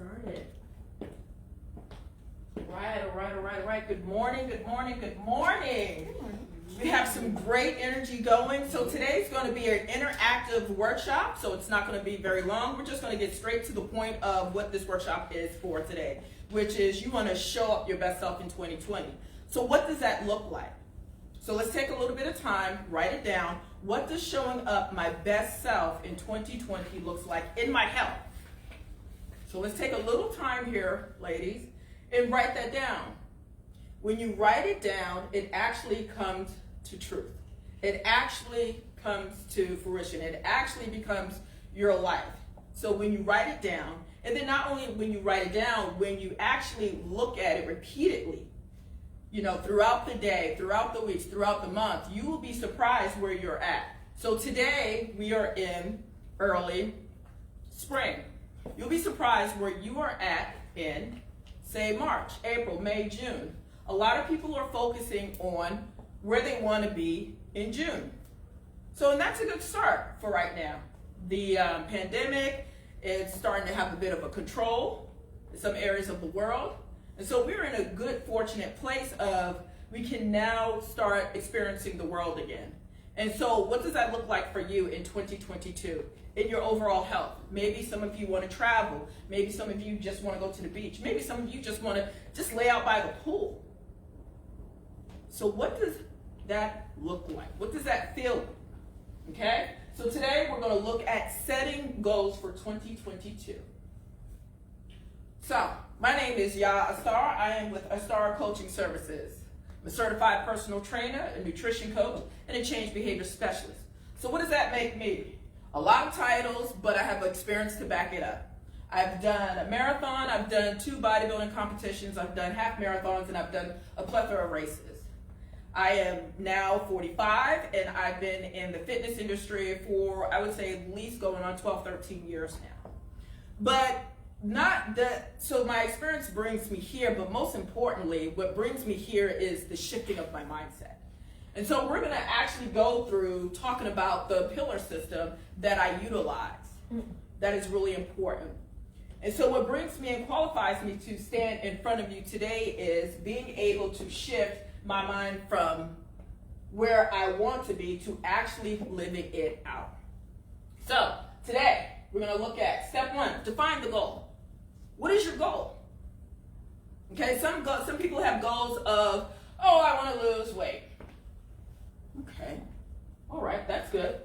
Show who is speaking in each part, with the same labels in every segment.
Speaker 1: started. All right. Good morning.
Speaker 2: Good morning. We have some great energy going. So today's going to be an interactive workshop. So it's not going to be very long. We're just going to get straight to the point of what this workshop is for today, which is you want to show up your best self in 2020. So what does that look like? So let's take a little bit of time, write it down. What does showing up my best self in 2020 looks like in my health? So let's take a little time here, ladies, and write that down. When you write it down, it actually comes to truth. It actually comes to fruition. It actually becomes your life. So when you write it down, and then not only when you write it down, when you actually look at it repeatedly, throughout the day, throughout the weeks, throughout the month, you will be surprised where you're at. So today, we are in early spring. You'll be surprised where you are at in, say, March, April, May, June. A lot of people are focusing on where they want to be in June. And that's a good start for right now. The pandemic is starting to have a bit of a control in some areas of the world. And so we're in a good, fortunate place of we can now start experiencing the world again. And so what does that look like for you in 2022 in your overall health? Maybe some of you want to travel. Maybe some of you just want to go to the beach. Maybe some of you just want to just lay out by the pool. So what does that look like? What does that feel like? Okay? So today we're going to look at setting goals for 2022. So my name is Ya Astar. I am with Astar Coaching Services. I'm a certified personal trainer, a nutrition coach, and a change behavior specialist. So what does that make me? A lot of titles, but I have experience to back it up. I've done a marathon, I've done 2 bodybuilding competitions, I've done half marathons, and I've done a plethora of races. I am now 45, and I've been in the fitness industry for, I would say, at least going on 12, 13 years now. But so my experience brings me here, but most importantly, what brings me here is the shifting of my mindset. And so we're going to actually go through talking about the pillar system that I utilize. That is really important. And so what brings me and qualifies me to stand in front of you today is being able to shift my mind from where I want to be to actually living it out. So today we're going to look at step 1, define the goal. What is your goal? Okay, some people have goals of, I want to lose weight. Okay, all right, that's good.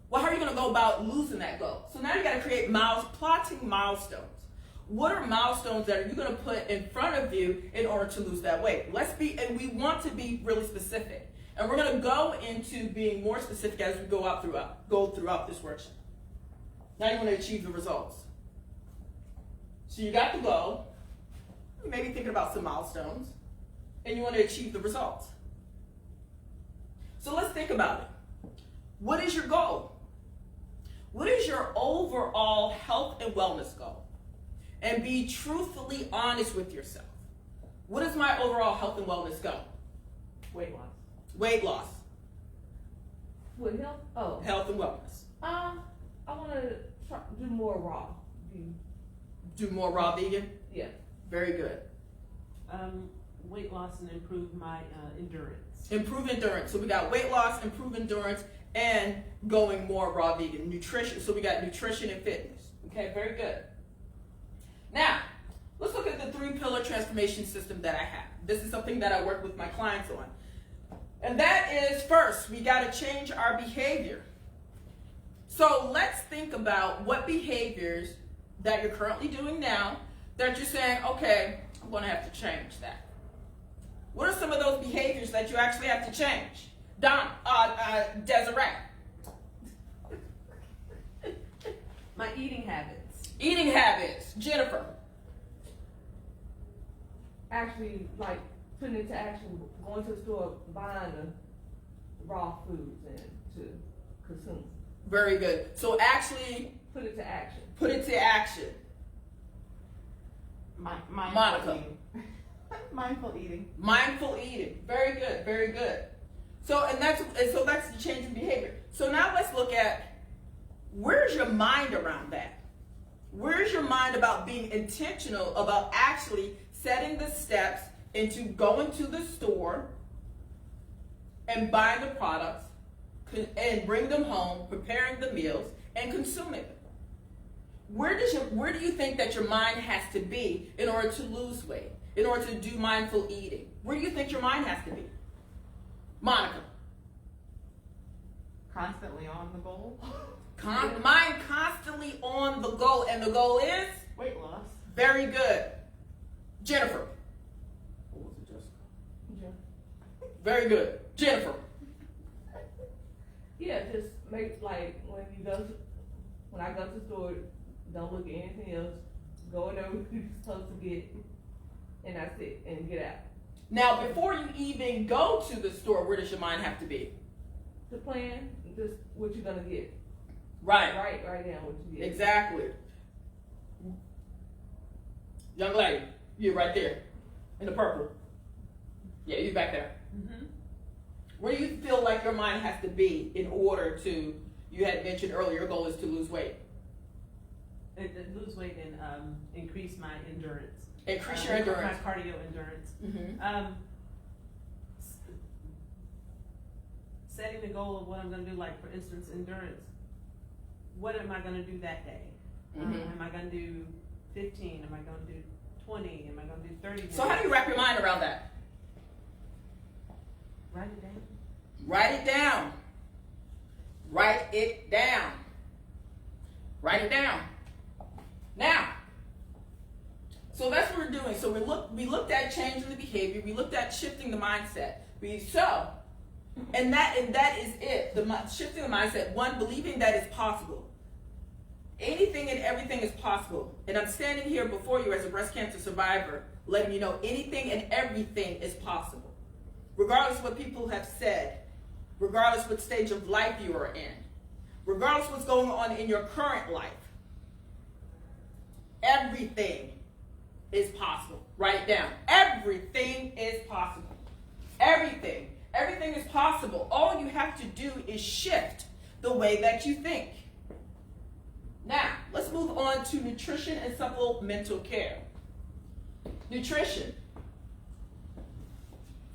Speaker 2: Well, how are you going to go about losing that goal? So now you got to create plotting milestones. What are milestones that are you going to put in front of you in order to lose that weight? And we want to be really specific. And we're going to go into being more specific as we go throughout this workshop. Now you want to achieve the results. So you got the goal, you may be thinking about some milestones, and you want to achieve the results. So let's think about it. What is your goal? What is your overall health and wellness goal? And be truthfully honest with yourself. What is my overall health and wellness goal?
Speaker 1: Weight loss.
Speaker 2: Weight loss.
Speaker 1: What, health? Oh.
Speaker 2: Health and wellness.
Speaker 1: I want to do more raw.
Speaker 2: Do more raw vegan?
Speaker 1: Yeah.
Speaker 2: Very good.
Speaker 3: Weight loss and improve my endurance.
Speaker 2: Improve endurance. So we got weight loss, improve endurance, and going more raw vegan. Nutrition. So we got nutrition and fitness. Okay, very good. Now, let's look at the 3-pillar transformation system that I have. This is something that I work with my clients on. And that is, first, we got to change our behavior. So let's think about what behaviors that you're currently doing now that you're saying, okay, I'm going to have to change that. What are some of those behaviors that you actually have to change? Desiree.
Speaker 3: My eating habits.
Speaker 2: Eating habits. Jennifer.
Speaker 1: Actually, like putting into action, going to the store, buying the raw foods and to consume.
Speaker 2: Very good. So actually
Speaker 1: Put it to action.
Speaker 2: put it to action. Monica.
Speaker 3: Mindful eating.
Speaker 2: Mindful eating. Very good. Very good. So that's the change in behavior. So now let's look at where's your mind around that? Where's your mind about being intentional about actually setting the steps into going to the store and buying the products and bring them home, preparing the meals and consuming them? Where do you think that your mind has to be in order to lose weight, in order to do mindful eating? Where do you think your mind has to be? Monica.
Speaker 3: Constantly on the goal.
Speaker 2: Mind constantly on the goal, and the goal is?
Speaker 3: Weight loss.
Speaker 2: Very good. Jennifer. What was it, Jessica?
Speaker 1: Yeah.
Speaker 2: Very good. Jennifer.
Speaker 1: Yeah, just make, like, when I go to the store, don't look at anything else. Go in there what you're supposed to get, and that's it, and get out.
Speaker 2: Now, before you even go to the store, where does your mind have to be?
Speaker 1: The plan, just what you're gonna get.
Speaker 2: Right.
Speaker 1: Right now, what you get.
Speaker 2: Exactly. Young lady, you're right there, in the purple. Yeah, you back there.
Speaker 3: Mm-hmm.
Speaker 2: Where do you feel like your mind has to be in order to, you had mentioned earlier, your goal is to lose weight.
Speaker 3: Lose weight and increase my endurance.
Speaker 2: Increase your endurance.
Speaker 3: My cardio endurance.
Speaker 2: Mm-hmm.
Speaker 3: Setting the goal of what I'm going to do, like for instance, endurance. What am I going to do that day?
Speaker 2: Mm-hmm.
Speaker 3: Am I going to do 15? Am I going to do 20? Am I going to do 30?
Speaker 2: So how do you wrap your mind around that?
Speaker 3: Write it down.
Speaker 2: Write it down. Write it down. Write it down. Now, so that's what we're doing. So we looked at changing the behavior. We looked at shifting the mindset. And that is it. Shifting the mindset. One, believing that it's possible. Anything and everything is possible. And I'm standing here before you as a breast cancer survivor, letting you know anything and everything is possible. Regardless of what people have said, regardless what stage of life you are in, regardless what's going on in your current life, everything is possible. Write it down. Everything is possible. Everything. Everything is possible. All you have to do is shift the way that you think. Now, let's move on to nutrition and supplemental care. Nutrition.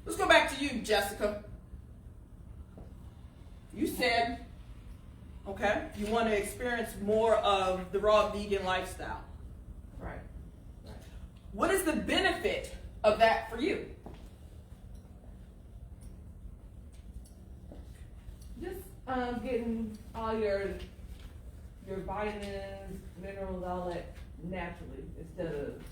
Speaker 2: Let's go back to you, Jessica. You said, okay, you want to experience more of the raw vegan lifestyle.
Speaker 1: Right.
Speaker 2: What is the benefit of that for you?
Speaker 1: Just getting all your vitamins, minerals, all that naturally, instead of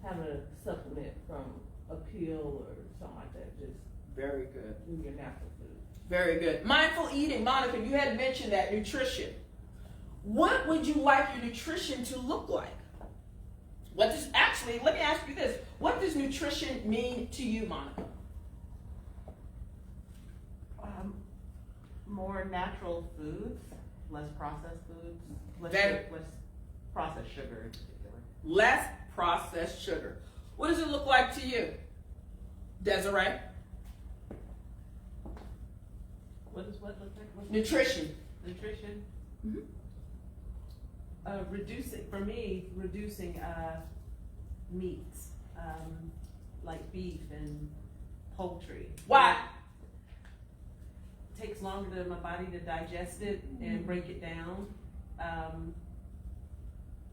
Speaker 1: having a supplement from a pill or something like that. Just
Speaker 2: Very good.
Speaker 1: do your natural food.
Speaker 2: Very good. Mindful eating. Monica, you had mentioned that. Nutrition. What would you like your nutrition to look like? Let me ask you this. What does nutrition mean to you, Monica?
Speaker 3: More natural foods, less processed foods, less processed sugar in particular.
Speaker 2: Less processed sugar. What does it look like to you, Desiree?
Speaker 3: What does what look like? What's
Speaker 2: Nutrition.
Speaker 3: Nutrition.
Speaker 2: Mm-hmm.
Speaker 3: Reducing meats, like beef and poultry.
Speaker 2: Why?
Speaker 3: It takes longer to my body to digest it and break it down,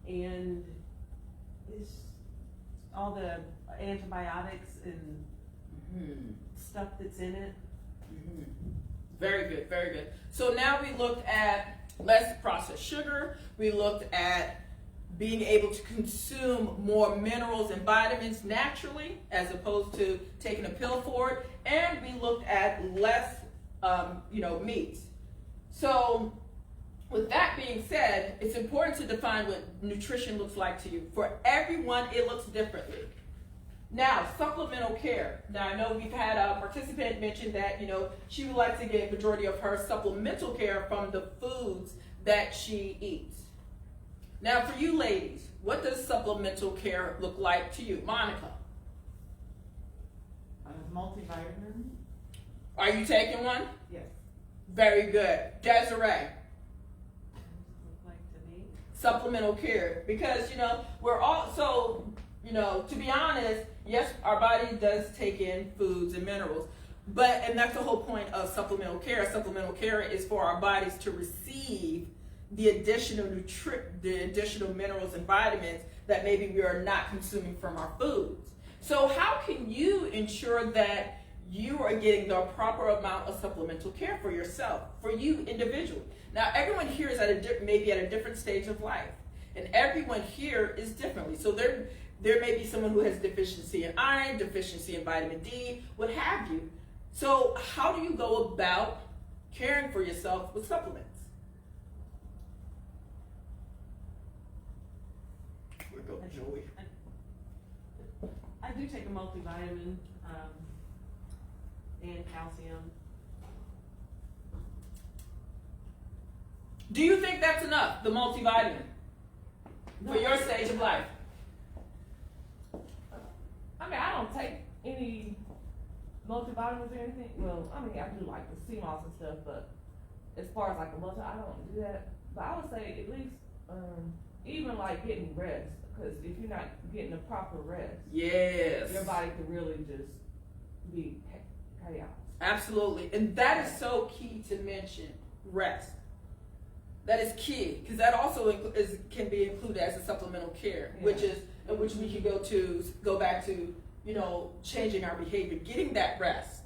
Speaker 3: and it's all the antibiotics and stuff that's in it.
Speaker 2: Mm-hmm. Very good, very good. So now we looked at less processed sugar. We looked at being able to consume more minerals and vitamins naturally as opposed to taking a pill for it. And we looked at less, meats. So with that being said, it's important to define what nutrition looks like to you. For everyone, it looks differently. Now, supplemental care. Now, I know we've had a participant mention that, she would like to get a majority of her supplemental care from the foods that she eats. Now, for you ladies, what does supplemental care look like to you? Monica?
Speaker 3: Multivitamin.
Speaker 2: Are you taking one?
Speaker 3: Yes.
Speaker 2: Very good. Desiree?
Speaker 3: Look like to me.
Speaker 2: supplemental care, because we're all so to be honest, yes, our body does take in foods and minerals, and that's the whole point of supplemental care. Supplemental care is for our bodies to receive the additional minerals and vitamins that maybe we are not consuming from our foods. So how can you ensure that you are getting the proper amount of supplemental care for yourself, for you individually? Now, everyone here is maybe at a different stage of life, and everyone here is differently. So there may be someone who has deficiency in iron, deficiency in vitamin D, what have you. So how do you go about caring for yourself with supplements? We'll go with Joey.
Speaker 3: I do take a multivitamin and calcium.
Speaker 2: Do you think that's enough, the multivitamin, for your stage of life?
Speaker 1: I mean, I don't take any multivitamins or anything. Well, I mean, I do like the sea moss and stuff, but as far as like a multi, I don't do that. But I would say at least, even like getting rest, because if you're not getting the proper rest,
Speaker 2: yes,
Speaker 1: your body could really just be chaos.
Speaker 2: Absolutely, and that is so key to mention, rest. That is key, because that also can be included as a supplemental care,
Speaker 1: Yeah.
Speaker 2: which we can go back to, changing our behavior, getting that rest.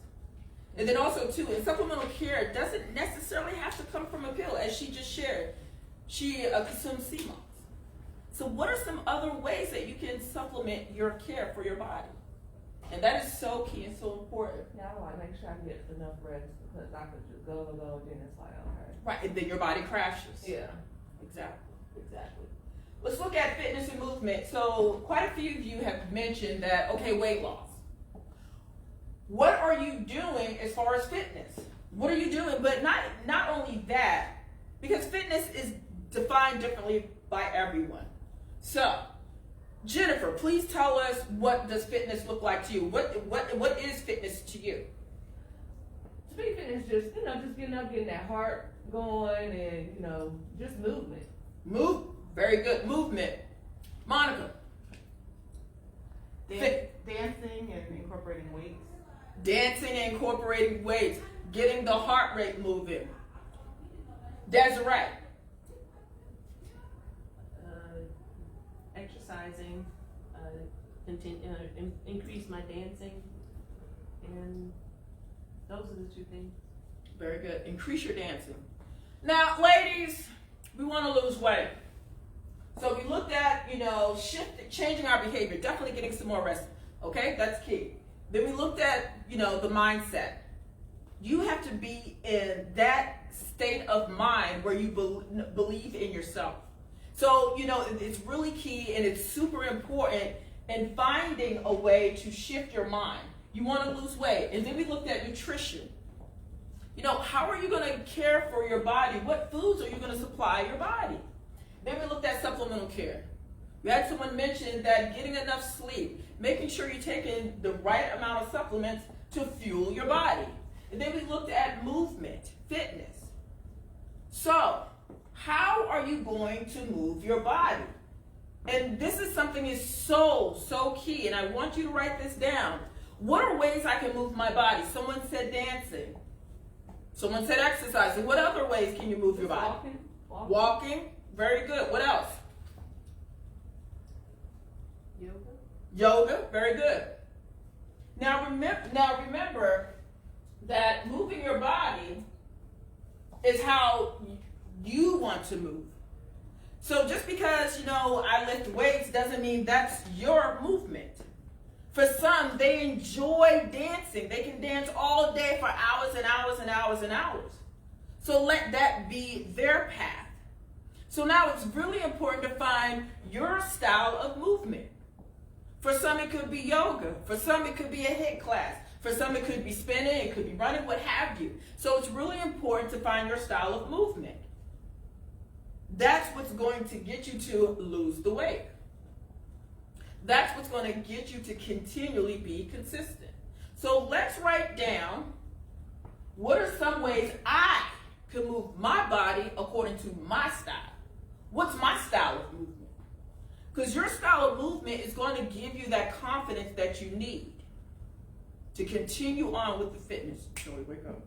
Speaker 2: And then also too, in supplemental care, doesn't necessarily have to come from a pill, as she just shared. She consumes sea moss. So what are some other ways that you can supplement your care for your body? And that is so key and so important.
Speaker 1: Yeah, I like make sure I get enough rest, because I could just go, then it's like, okay.
Speaker 2: Right, and then your body crashes.
Speaker 1: Yeah.
Speaker 2: Exactly. Let's look at fitness and movement. So quite a few of you have mentioned that, okay, weight loss. What are you doing as far as fitness? What are you doing? But not only that, because fitness is defined differently by everyone. So, Jennifer, please tell us, what does fitness look like to you? What is fitness to you?
Speaker 1: To me, fitness just, just getting up, getting that heart going, and, just movement.
Speaker 2: Very good. Movement. Monica.
Speaker 4: Dancing and incorporating weights.
Speaker 2: Dancing and incorporating weights. Getting the heart rate moving. Desiree.
Speaker 3: Exercising, increase my dancing, and those are the two things.
Speaker 2: Very good. Increase your dancing. Now, ladies, we want to lose weight. So we looked at, changing our behavior, definitely getting some more rest. Okay, that's key. Then we looked at, the mindset. You have to be in that state of mind where you believe in yourself. So, it's really key, and it's super important in finding a way to shift your mind. You want to lose weight. And then we looked at nutrition. How are you going to care for your body? What foods are you going to supply your body? Then we looked at supplemental care. We had someone mention that getting enough sleep, making sure you're taking the right amount of supplements to fuel your body. And then we looked at movement, fitness. So, how are you going to move your body? And this is something is so key, and I want you to write this down. What are ways I can move my body? Someone said dancing. Someone said exercising. What other ways can you move your body? Walking. Very good. What else? Yoga. Very good. Now remember that moving your body is how you want to move. So just because, I lift weights doesn't mean that's your movement. For some, they enjoy dancing. They can dance all day for hours and hours and hours and hours. So let that be their path. So now it's really important to find your style of movement. For some, it could be yoga. For some, it could be a HIIT class. For some, it could be spinning, it could be running, what have you. So it's really important to find your style of movement. That's what's going to get you to lose the weight. That's what's going to get you to continually be consistent. So let's write down, what are some ways I can move my body according to my style? What's my style of movement? Because your style of movement is going to give you that confidence that you need to continue on with the fitness. Joey, wake up.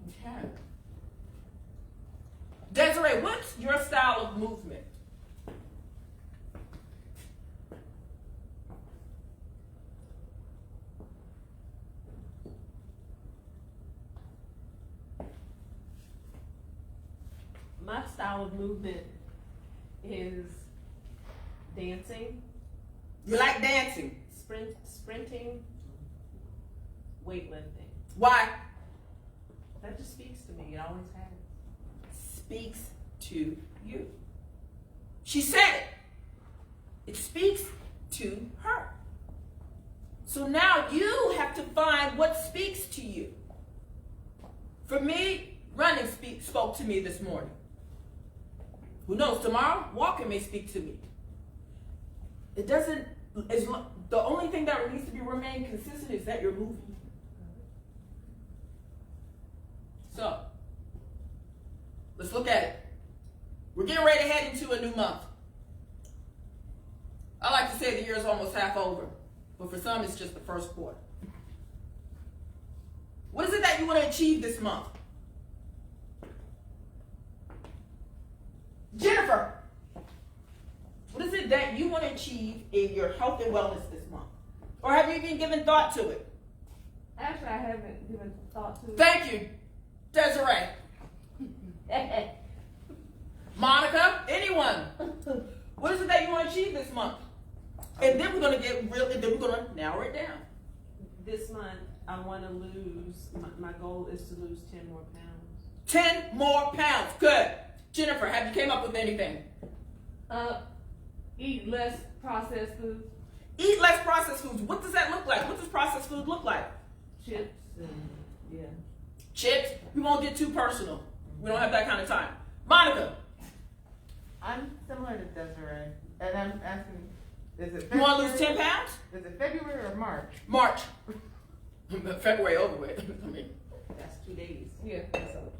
Speaker 2: Okay. Desiree, what's your style of movement?
Speaker 3: My style of movement is dancing,
Speaker 2: You like dancing.
Speaker 3: sprinting, weightlifting.
Speaker 2: Why?
Speaker 3: That just speaks to me. It always has.
Speaker 2: Speaks to you. She said it. It speaks to her. So now you have to find what speaks to you. For me, running spoke to me this morning. Who knows, tomorrow, walking may speak to me. It doesn't, the only thing that needs to be remain consistent is that you're moving. So, let's look at it. We're getting ready to head into a new month. I like to say the year is almost half over, but for some it's just the first quarter. What is it that you want to achieve this month? Jennifer, what is it that you want to achieve in your health and wellness this month? Or have you even given thought to it?
Speaker 1: Actually, I haven't given thought to it.
Speaker 2: Thank you, Desiree. Monica, anyone? What is it that you want to achieve this month? And then we're going to get real, and then we're going to narrow it down.
Speaker 3: This month, I want to lose, my goal is to lose 10 more pounds.
Speaker 2: 10 more pounds. Good. Jennifer, have you came up with anything?
Speaker 1: Eat less processed foods,
Speaker 2: Eat less processed foods. What does that look like? What does processed food look like?
Speaker 1: chips, and yeah.
Speaker 2: Chips. We won't get too personal. We don't have that kind of time. Monica,
Speaker 4: I'm similar to Desiree, and I'm asking, is it
Speaker 2: you want to
Speaker 4: February?
Speaker 2: lose 10 pounds?
Speaker 4: Is it February or March?
Speaker 2: March. February over with. I mean,
Speaker 3: That's 2 days.
Speaker 1: Yeah, so.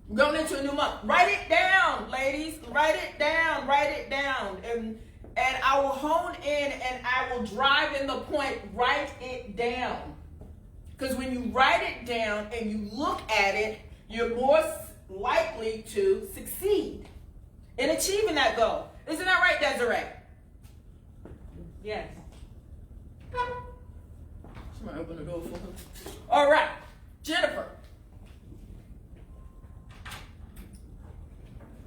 Speaker 2: we're going into a new month. Write it down, ladies. Write it down. Write it down. And I will hone in and I will drive in the point. Write it down. Because when you write it down and you look at it, you're more likely to succeed in achieving that goal. Isn't that right, Desiree?
Speaker 3: Yes.
Speaker 2: Somebody open the door for her. All right, Jennifer.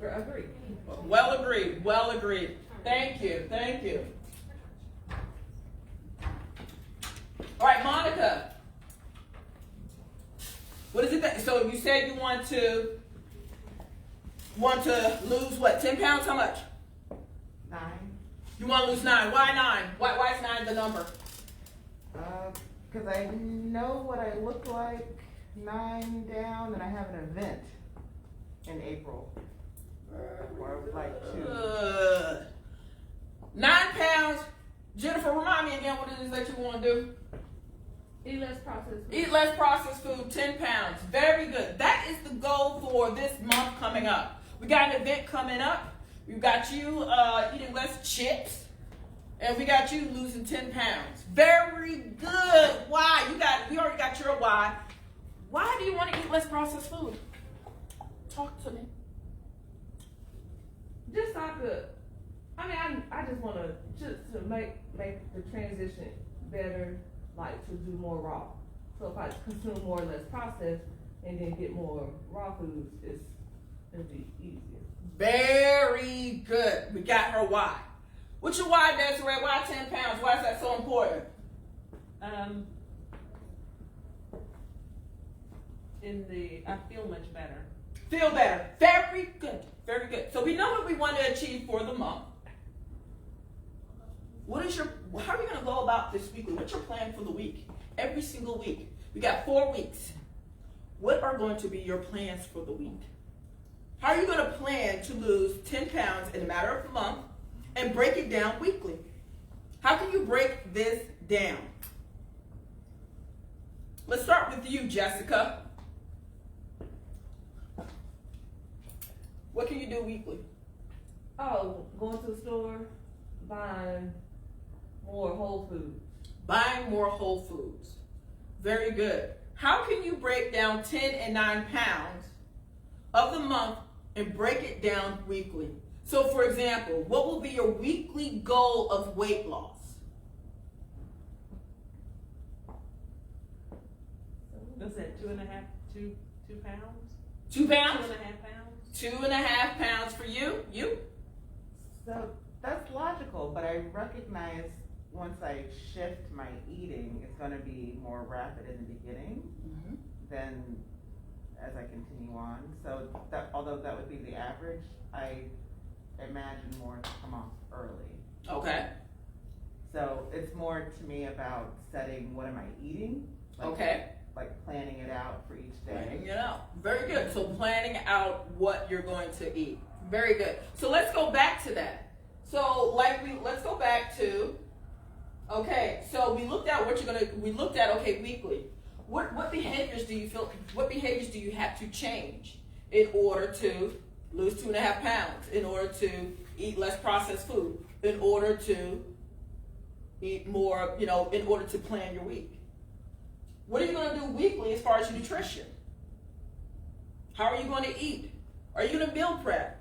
Speaker 1: Agreed.
Speaker 2: Well agreed. Well agreed. Thank you. Thank you. All right, Monica. What is it that? So you said you want to lose what? 10 pounds? How much?
Speaker 4: 9.
Speaker 2: You want to lose 9. Why 9? Why is 9 the number?
Speaker 4: Because I know what I look like 9 down, and I have an event in April. Where I would like to.
Speaker 2: 9 pounds. Jennifer, remind me again what it is that you want to do.
Speaker 1: Eat less processed foods.
Speaker 2: Eat less processed food, 10 pounds. Very good. That is the goal for this month coming up. We got an event coming up. We've got you eating less chips. And we got you losing 10 pounds. Very good. Why? We already got your why. Why do you want to eat less processed food? Talk to me.
Speaker 1: Just so I could, I just want to make the transition better, like to do more raw. So if I consume more or less processed and then get more raw foods, it'll be easier.
Speaker 2: Very good. We got her why. What's your why, Desiree? Why 10 pounds? Why is that so important?
Speaker 3: I feel much better.
Speaker 2: Feel better. Very good. Very good. So we know what we want to achieve for the month. How are you going to go about this weekly? What's your plan for the week? Every single week. We got 4 weeks. What are going to be your plans for the week? How are you going to plan to lose 10 pounds in a matter of a month and break it down weekly? How can you break this down? Let's start with you, Jessica. What can you do weekly?
Speaker 1: Oh, going to the store, buying more whole food.
Speaker 2: Buying more whole foods. Very good. How can you break down 10 and 9 pounds of the month and break it down weekly? So for example, what will be your weekly goal of weight loss?
Speaker 3: What's that, 2 pounds?
Speaker 2: 2 pounds?
Speaker 3: 2.5 pounds?
Speaker 2: 2.5 pounds for you? You?
Speaker 4: So that's logical, but I recognize once I shift my eating, it's going to be more rapid in the beginning than as I continue on. So that, although that would be the average, I imagine more to come off early.
Speaker 2: Okay.
Speaker 4: So it's more to me about setting what am I eating.
Speaker 2: Okay.
Speaker 4: Like planning it out for each day.
Speaker 2: Planning it out. Very good. So planning out what you're going to eat. Very good. So let's go back to that. So let's go back to, okay, so we looked at weekly. What behaviors do you have to change in order to lose 2.5 pounds, in order to eat less processed food, in order to eat more, in order to plan your week? What are you going to do weekly as far as your nutrition? How are you going to eat? Are you going to meal prep?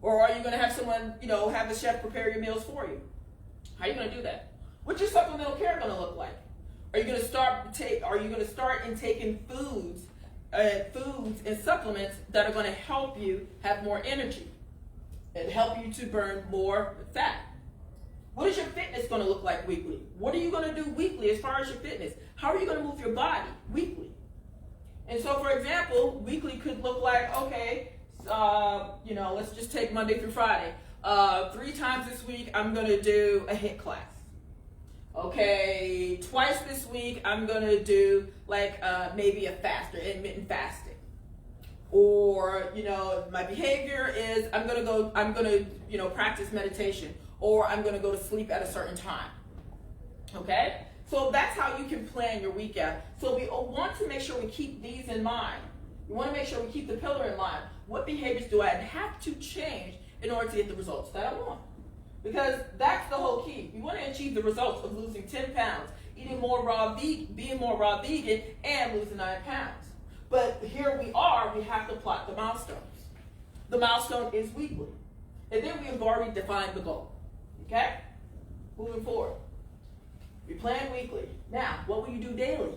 Speaker 2: Or are you going to have someone, have a chef prepare your meals for you? How are you going to do that? What's your supplemental care going to look like? Are you going to start intaking foods and supplements that are going to help you have more energy and help you to burn more fat? What is your fitness going to look like weekly? What are you going to do weekly as far as your fitness? How are you going to move your body weekly? And so, for example, weekly could look like, okay, let's just take Monday through Friday. 3 times this week, I'm going to do a HIIT class. Okay, twice this week, I'm going to do maybe a intermittent fasting. Or, my behavior is I'm going to practice meditation. Or I'm going to go to sleep at a certain time. Okay? So that's how you can plan your week out. So we want to make sure we keep these in mind. We want to make sure we keep the pillar in line. What behaviors do I have to change in order to get the results that I want? Because that's the whole key. We want to achieve the results of losing 10 pounds, being more raw vegan, and losing 9 pounds. But here we are, we have to plot the milestones. The milestone is weekly. And then we have already defined the goal. Okay? Moving forward. We plan weekly. Now, what will you do daily?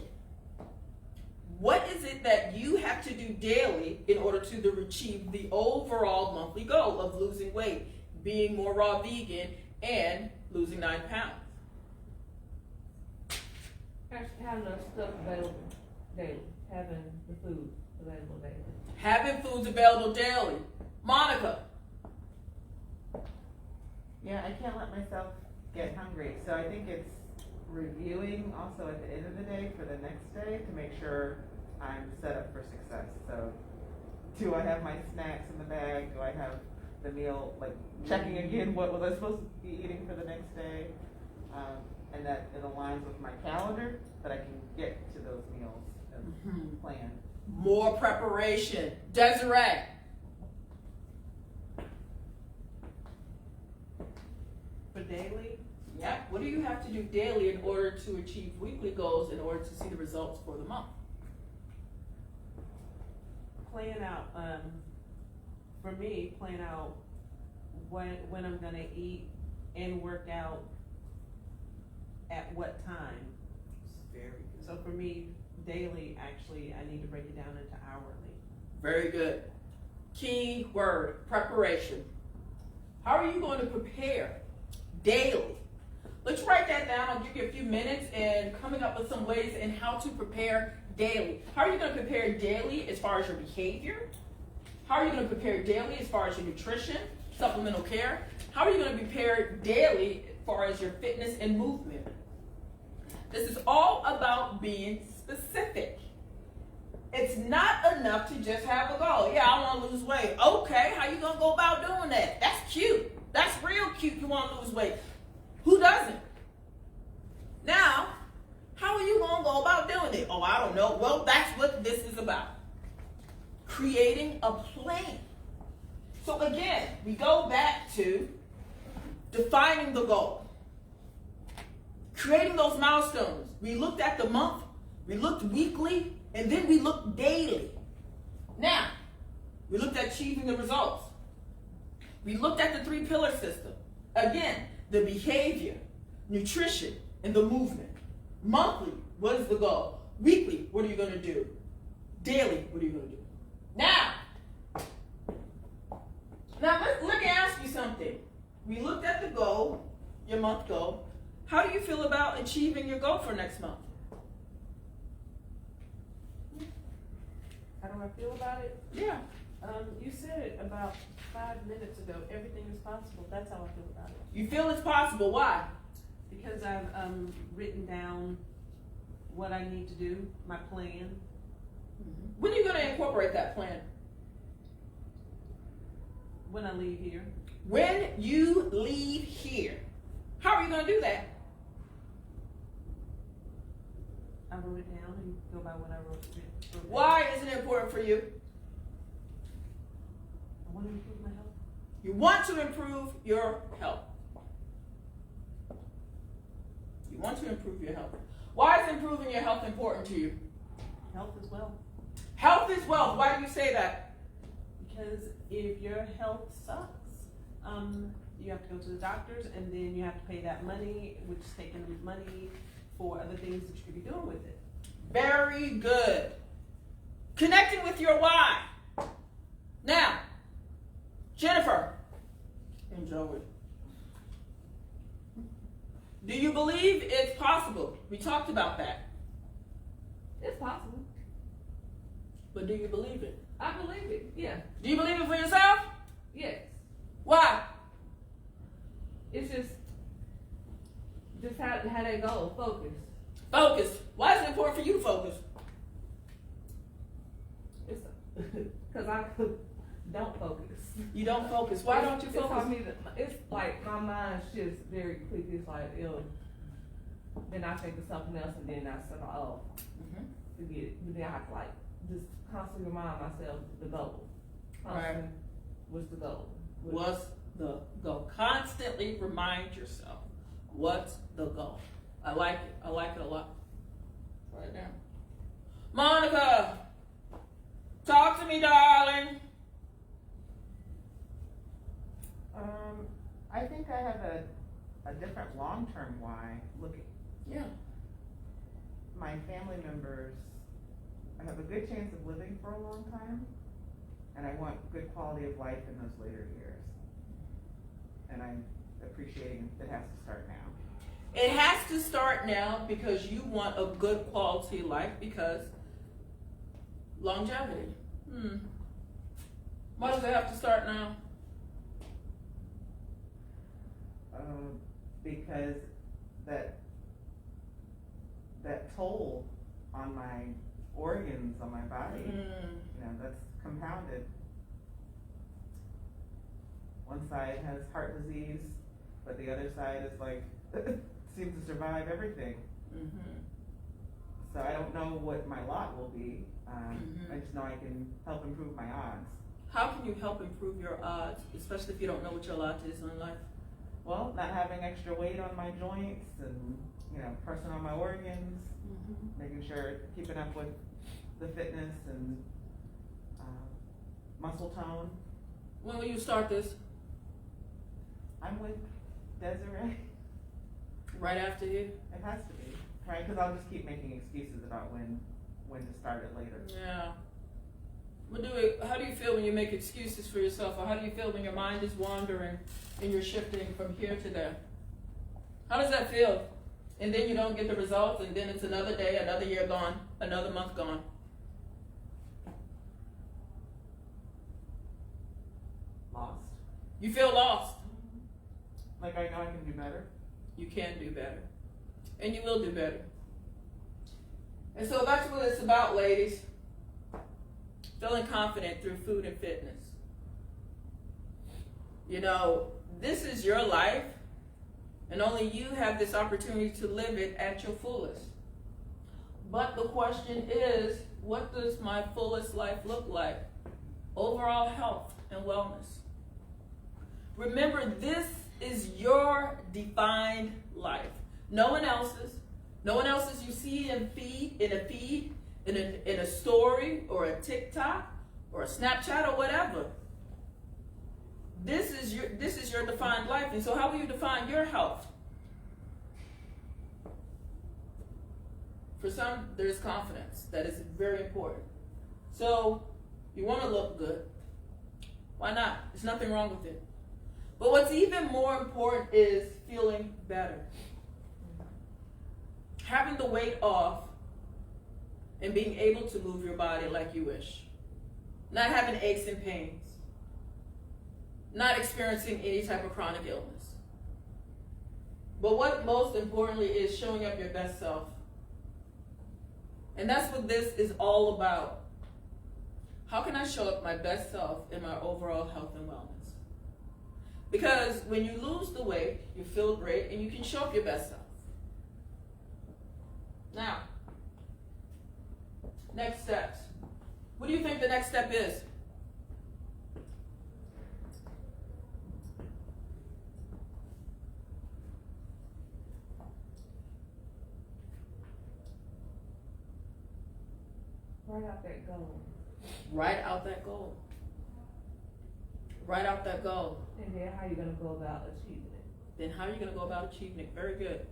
Speaker 2: What is it that you have to do daily in order to achieve the overall monthly goal of losing weight, being more raw vegan, and losing 9 pounds?
Speaker 1: Actually, having enough stuff available daily. Having the food available daily.
Speaker 2: Having foods available daily. Monica.
Speaker 4: Yeah, I can't let myself get hungry. So I think it's reviewing also at the end of the day for the next day to make sure I'm set up for success. So do I have my snacks in the bag? Do I have the meal, checking again what was I supposed to be eating for the next day? And that it aligns with my calendar, that I can get to those meals and plan.
Speaker 2: More preparation. Desiree.
Speaker 3: For daily,
Speaker 2: Yeah. What do you have to do daily in order to achieve weekly goals in order to see the results for the month?
Speaker 3: plan out, for me, plan out when I'm gonna eat and work out at what time.
Speaker 2: Very good.
Speaker 3: So for me, daily, actually, I need to break it down into hourly.
Speaker 2: Very good. Key word, preparation. How are you going to prepare daily? Let's write that down. I'll give you a few minutes and coming up with some ways in how to prepare daily. How are you going to prepare daily as far as your behavior? How are you going to prepare daily as far as your nutrition, supplemental care? How are you going to prepare daily as far as your fitness and movement? This is all about being specific. It's not enough to just have a goal. Yeah, I want to lose weight. Okay, how you going to go about doing that? That's cute. That's real cute. You want to lose weight. Who doesn't? Now, how are you going to go about doing it? Oh, I don't know. Well, that's what this is about. Creating a plan. So again, we go back to defining the goal. Creating those milestones. We looked at the month, we looked weekly, and then we looked daily. Now, we looked at achieving the results. We looked at the 3-pillar system. Again, the behavior, nutrition, and the movement. Monthly, what is the goal? Weekly, what are you going to do? Daily, what are you going to do? Now, let me ask you something. We looked at the goal, your month goal. How do you feel about achieving your goal for next month?
Speaker 3: How do I feel about it?
Speaker 2: Yeah.
Speaker 3: You said it about 5 minutes ago. Everything is possible. That's how I feel about it.
Speaker 2: You feel it's possible. Why?
Speaker 3: Because I've written down what I need to do, my plan.
Speaker 2: When are you going to incorporate that plan?
Speaker 3: When I leave here.
Speaker 2: When you leave here. How are you going to do that?
Speaker 3: I wrote it down and go by what I wrote down.
Speaker 2: Why is it important for you?
Speaker 3: I want to improve my health.
Speaker 2: You want to improve your health. You want to improve your health. Why is improving your health important to you?
Speaker 3: Health is wealth.
Speaker 2: Health is wealth. Why do you say that?
Speaker 3: Because if your health sucks, you have to go to the doctors, and then you have to pay that money, which is taking money for other things that you could be doing with it.
Speaker 2: Very good. Connecting with your why. Now, Jennifer and Joey, do you believe it's possible? We talked about that.
Speaker 1: It's possible.
Speaker 2: But do you believe it?
Speaker 1: I believe it. Yeah.
Speaker 2: Do you believe it for yourself?
Speaker 1: Yes.
Speaker 2: Why?
Speaker 1: It's just how they go. Focus.
Speaker 2: Focus. Why is it important for you to focus?
Speaker 1: It's because I don't focus.
Speaker 2: You don't focus. Why don't you
Speaker 1: It's
Speaker 2: focus?
Speaker 1: hard me to- It's like my mind shifts very quick. It's like then I think of something else, and then I say, oh, forget it. But then I have to like just constantly remind myself the goal.
Speaker 2: Right.
Speaker 1: What's the goal?
Speaker 2: What's the goal? Constantly remind yourself, what's the goal? I like it. I like it a lot. Right now. Monica, talk to me, darling.
Speaker 4: I think I have a different long-term why.
Speaker 2: Yeah.
Speaker 4: My family members have a good chance of living for a long time, and I want good quality of life in those later years. And I'm appreciating it has to start now.
Speaker 2: It has to start now because you want a good quality life because longevity. Why does it have to start now?
Speaker 4: Because that toll on my organs, on my body, that's compounded. One side has heart disease, but the other side is like seems to survive everything. So I don't know what my lot will be. I just know I can help improve my odds.
Speaker 2: How can you help improve your odds, especially if you don't know what your lot is in life?
Speaker 4: Well, not having extra weight on my joints and, pressing on my organs, making sure, keeping up with the fitness and muscle tone.
Speaker 2: When will you start this?
Speaker 4: I'm with Desiree.
Speaker 2: Right after you?
Speaker 4: It has to be, right? Because I'll just keep making excuses about when to start it later.
Speaker 2: Yeah. How do you feel when you make excuses for yourself, or how do you feel when your mind is wandering and you're shifting from here to there? How does that feel? And then you don't get the results, and then it's another day, another year gone, another month gone.
Speaker 1: Lost.
Speaker 2: You feel lost.
Speaker 4: Like I know I can do better.
Speaker 2: You can do better. And you will do better. And so that's what it's about, ladies. Feeling confident through food and fitness. This is your life, and only you have this opportunity to live it at your fullest. But the question is, what does my fullest life look like? Overall health and wellness. Remember, this is your defined life. No one else's. No one else's you see in a feed, in a story, or a TikTok, or a Snapchat, or whatever. This is your defined life. And so how will you define your health? For some, there's confidence. That is very important. So you want to look good. Why not? There's nothing wrong with it. But what's even more important is feeling better. Having the weight off and being able to move your body like you wish. Not having aches and pains. Not experiencing any type of chronic illness. But what most importantly is showing up your best self. And that's what this is all about. How can I show up my best self in my overall health and wellness? Because when you lose the weight, you feel great and you can show up your best self. Now, next steps. What do you think the next step is?
Speaker 1: Write out that goal.
Speaker 2: Write out that goal. Write out that goal.
Speaker 1: And then how are you going to go about achieving it?
Speaker 2: Then how are you going to go about achieving it? Very good.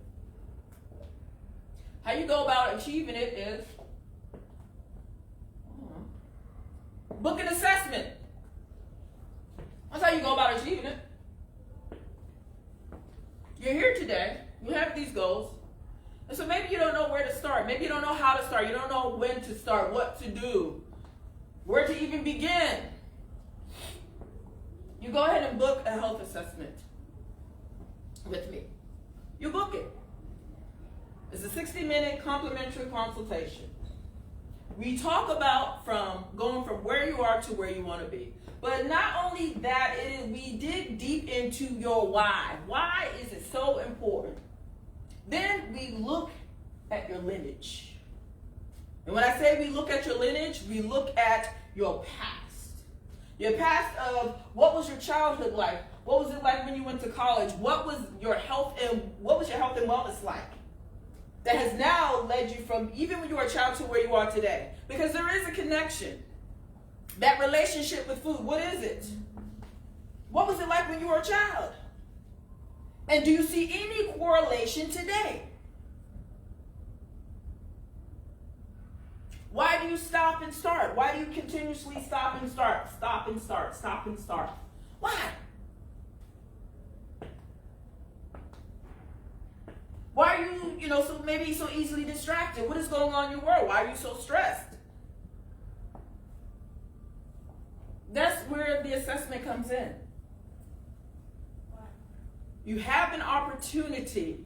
Speaker 2: How you go about achieving it is book an assessment. That's how you go about achieving it. You're here today. You have these goals. And so maybe you don't know where to start. Maybe you don't know how to start. You don't know when to start, what to do, where to even begin. You go ahead and book a health assessment with me. You book it. It's a 60-minute complimentary consultation. We talk about going from where you are to where you want to be. But not only that, we dig deep into your why. Why is it so important? Then we look at your lineage. And when I say we look at your lineage, we look at your past. Your past of what was your childhood like? What was it like when you went to college? What was your health and wellness like? That has now led you from even when you were a child to where you are today. Because there is a connection. That relationship with food, what is it? What was it like when you were a child? And do you see any correlation today? Why do you stop and start? Why do you continuously stop and start? Stop and start, stop and start. Why? Why are you, so maybe so easily distracted? What is going on in your world? Why are you so stressed? That's where the assessment comes in. You have an opportunity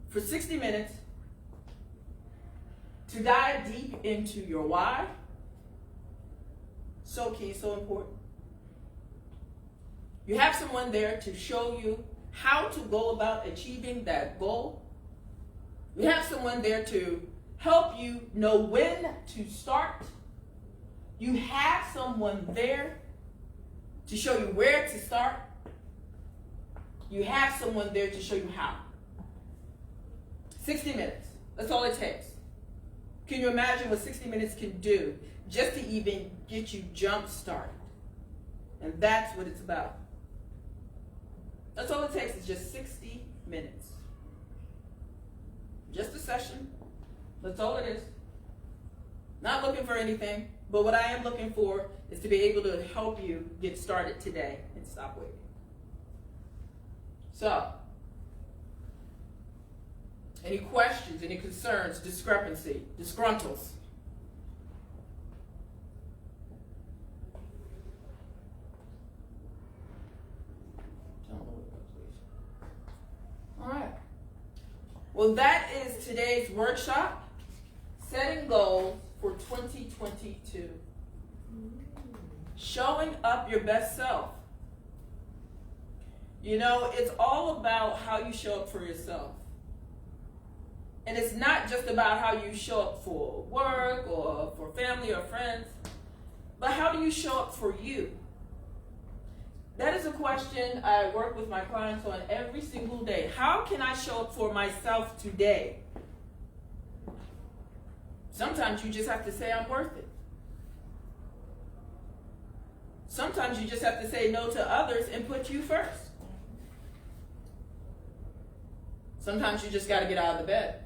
Speaker 2: for 60 minutes to dive deep into your why. So key, so important. You have someone there to show you how to go about achieving that goal. You have someone there to help you know when to start. You have someone there to show you where to start. You have someone there to show you how. 60 minutes. That's all it takes. Can you imagine what 60 minutes can do just to even get you jump started? And that's what it's about. That's all it takes is just 60 minutes. Just a session. That's all it is. Not looking for anything, but what I am looking for is to be able to help you get started today and stop waiting. So, any questions, any concerns, discrepancy, disgruntles? All right. Well, that is today's workshop, setting goals for 2022. Showing up your best self. It's all about how you show up for yourself. And it's not just about how you show up for work or for family or friends, but how do you show up for you? That is a question I work with my clients on every single day. How can I show up for myself today? Sometimes you just have to say I'm worth it. Sometimes you just have to say no to others and put you first. Sometimes you just got to get out of the bed.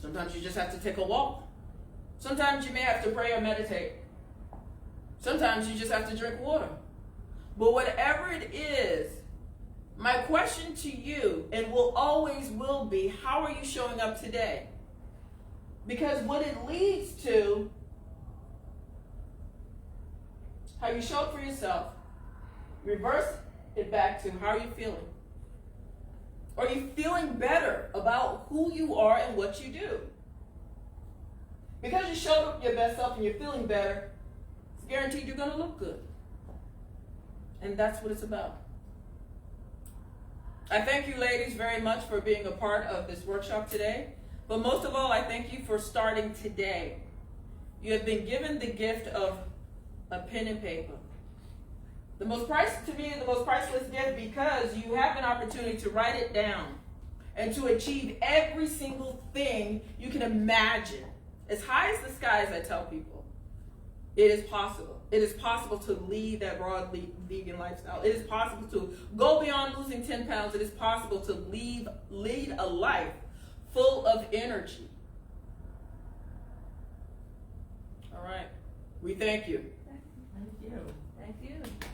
Speaker 2: Sometimes you just have to take a walk. Sometimes you may have to pray or meditate. Sometimes you just have to drink water. But whatever it is, my question to you, and always will be, how are you showing up today? Because what it leads to, how you show up for yourself, reverse it back to how are you feeling? Are you feeling better about who you are and what you do? Because you showed up your best self and you're feeling better, it's guaranteed you're going to look good. And that's what it's about. I thank you ladies very much for being a part of this workshop today. But most of all, I thank you for starting today. You have been given the gift of a pen and paper. The most priceless gift, because you have an opportunity to write it down and to achieve every single thing you can imagine. As high as the sky, as I tell people, it is possible. It is possible to lead that raw vegan lifestyle. It is possible to go beyond losing 10 pounds. It is possible to lead a life full of energy. All right. We thank you.
Speaker 1: Thank you. Thank you.